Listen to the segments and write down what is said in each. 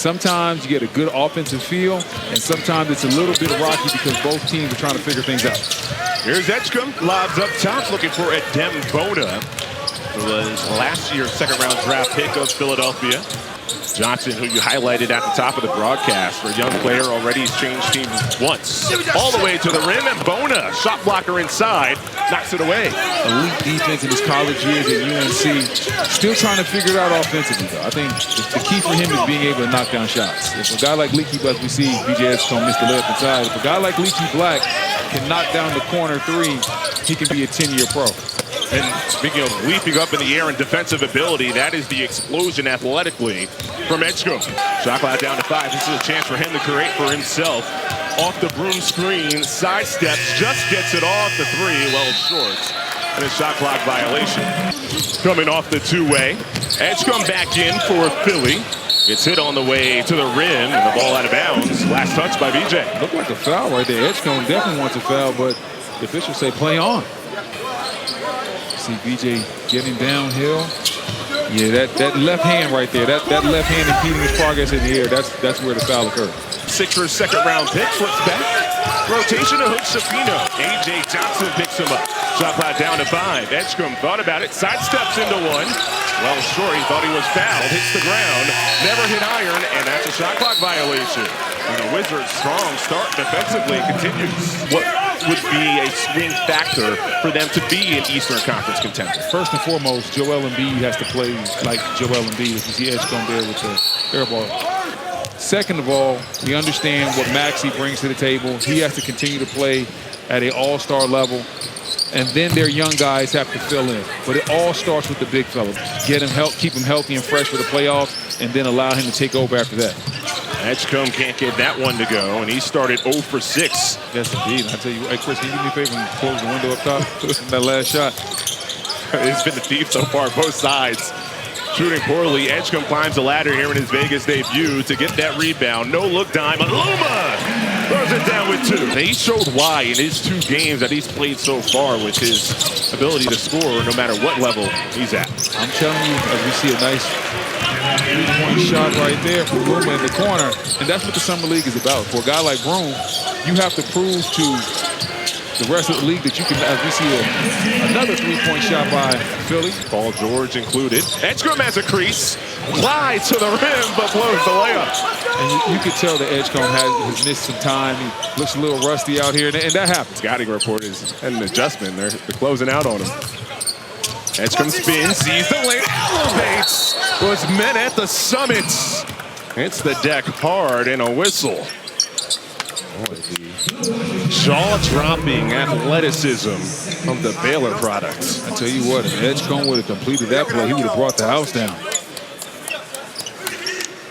sometimes you get a good offensive feel, and sometimes it's a little bit rocky because both teams are trying to figure things out. Here's Edgecombe, lobs up top, looking for Edem Bona, who was last year's second-round draft pick of Philadelphia. Johnson, who you highlighted at the top of the broadcast, for a young player already has changed teams once. All the way to the rim, and Bona, shot blocker inside, knocks it away. Elite defense in his college years at UNC. Still trying to figure it out offensively, though. I think the key for him is being able to knock down shots. If a guy like Leaky, as we see, VJ Edgecombe missed the layup inside. If a guy like Leaky Black can knock down the corner three, he can be a 10-year pro. And speaking of leaping up in the air and defensive ability, that is the explosion athletically from Edgecombe. Shot clock down to 5. This is a chance for him to create for himself. Off the broom screen, sidesteps, just gets it off the three, well short. And a shot clock violation. Coming off the two-way. Edgecombe back in for Philly. It's hit on the way to the rim, and the ball out of bounds. Last touch by VJ. Looked like a foul right there. Edgecombe definitely wants a foul, but the officials say play on. See VJ getting downhill. Yeah, that left hand right there, that left hand impeding his progress in the air, that's where the foul occurred. Sixers second-round pick, flips back. Rotation to Hook Shafino. A.J. Johnson picks him up. Shot clock down to 5. Edgecombe thought about it, sidesteps into one. Well, sure, he thought he was fouled, hits the ground, never hit iron, and that's a shot clock violation. And the Wizards' strong start defensively continues. What would be a swing factor for them to be an Eastern Conference contender? First and foremost, Joel Embiid has to play like Joel Embiid. If you see Edgecombe there with the air ball. Second of all, we understand what Maxey brings to the table. He has to continue to play at an all-star level. And then their young guys have to fill in. But it all starts with the big fella. Get him keep him healthy and fresh for the playoffs, and then allow him to take over after that. Edgecombe can't get that one to go, and he started 0 for 6. Yes, indeed. I tell you, hey, Chris, can you do me a favor and close the window up top? That last shot. It's been the thief so far, both sides. Shooting poorly, Edgecombe climbs the ladder here in his Vegas debut to get that rebound. No look dime, Aluma throws it down with 2. And he showed why in his 2 games that he's played so far with his ability to score no matter what level he's at. I'm telling you, as we see a nice 3-point shot right there from Aluma in the corner, and that's what the Summer League is about. For a guy like Broome, you have to prove to the rest of the league that you can, as we see another 3-point shot by Philly. Paul George included. Edgecombe has a crease, flies to the rim, but blows the layup. And you could tell that Edgecombe has missed some time. He looks a little rusty out here, and that happens. Scouting report is an adjustment. They're closing out on him. Edgecombe spins, sees the lane, elevates, was met at the summit. Hits the deck hard, and a whistle. Boy, the jaw-dropping athleticism of the Baylor product. I tell you what, if Edgecombe would have completed that play, he would have brought the house down.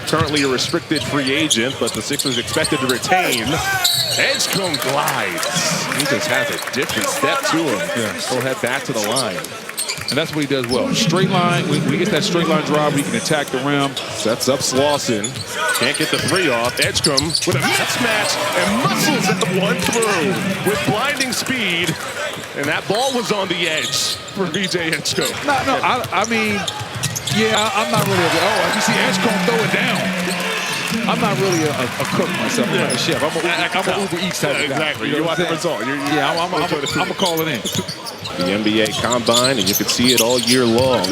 Currently a restricted free agent, but the Sixers expected to retain. Edgecombe glides. He just has a different step to him. Yeah. He'll head back to the line. And that's what he does well. Straight line, when he gets that straight line drive, he can attack the rim. Sets up Slauson. Can't get the 3 off. Edgecombe with a mismatch and muscles at the 1 through with blinding speed. And that ball was on the edge for VJ Edgecombe. No, I mean, yeah, I'm not really, as you see Edgecombe throw it down. I'm not really a cook myself. I'm not a chef. I'm an Uber Eats type of guy. Exactly. You want the result. I'm going to call it in. The NBA Combine, and you can see it all year long.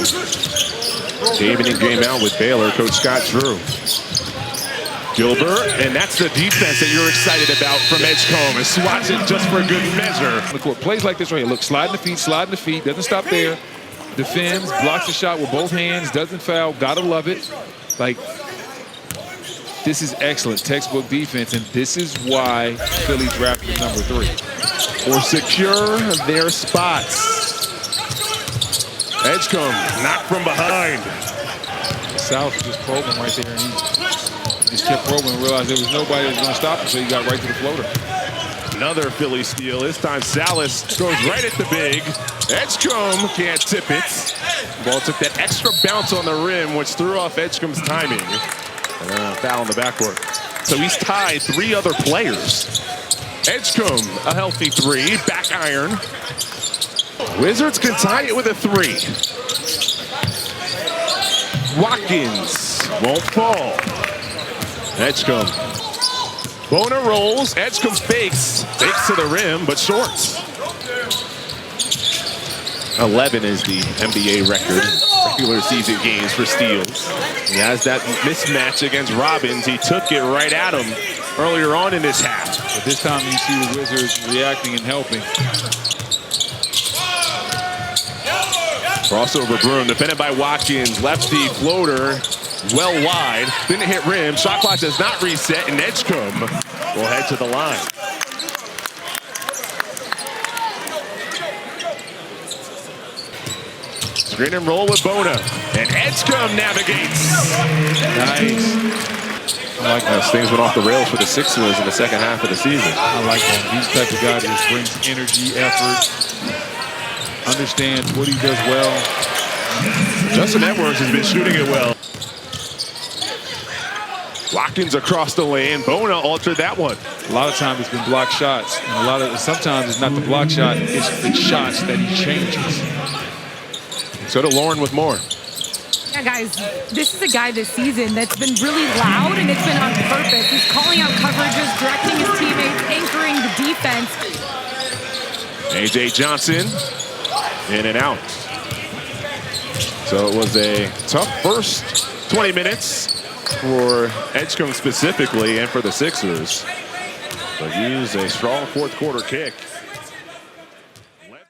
Game in and game out with Baylor, Coach Scott Drew. Gilbert, and that's the defense that you're excited about from Edgecombe. And swats it just for good measure. The court plays like this right here. Look, sliding the feet, doesn't stop there. Defends, blocks the shot with both hands, doesn't foul. Gotta love it. Like, this is excellent textbook defense, and this is why Philly drafted number 3. Or secure their spots. Edgecombe knocked from behind. South just probing right there, and he just kept probing and realized there was nobody that was going to stop him, so he got right to the floater. Another Philly steal. This time Salas goes right at the big. Edgecombe can't tip it. Ball took that extra bounce on the rim, which threw off Edgecombe's timing. And then a foul in the backcourt. So he's tied 3 other players. Edgecombe, a healthy 3, back iron. Wizards can tie it with a 3. Watkins won't fall. Edgecombe. Bona rolls. Edgecombe fakes to the rim, but short. 11 is the NBA record regular season games for steals. He has that mismatch against Robbins. He took it right at him earlier on in this half. But this time you see the Wizards reacting and helping. Crossover Broom, defended by Watkins. Lefty floater, well wide. Didn't hit rim. Shot clock does not reset, and Edgecombe will head to the line. Screen and roll with Bona, and Edgecombe navigates. Nice. I like that. Things went off the rails for the Sixers in the second half of the season. I like that. He's the type of guy that just brings energy, effort, understands what he does well. Justin Edwards has been shooting it well. Watkins across the lane. Bona altered that one. A lot of times it's been block shots, and sometimes it's not the block shot, it's the shots that he changes. So to Lauren with more. Yeah, guys, this is a guy this season that's been really loud, and it's been on purpose. He's calling out coverages, directing his teammates, anchoring the defense. A.J. Johnson, in and out. So it was a tough first 20 minutes for Edgecombe specifically and for the Sixers. But use a strong fourth quarter kick.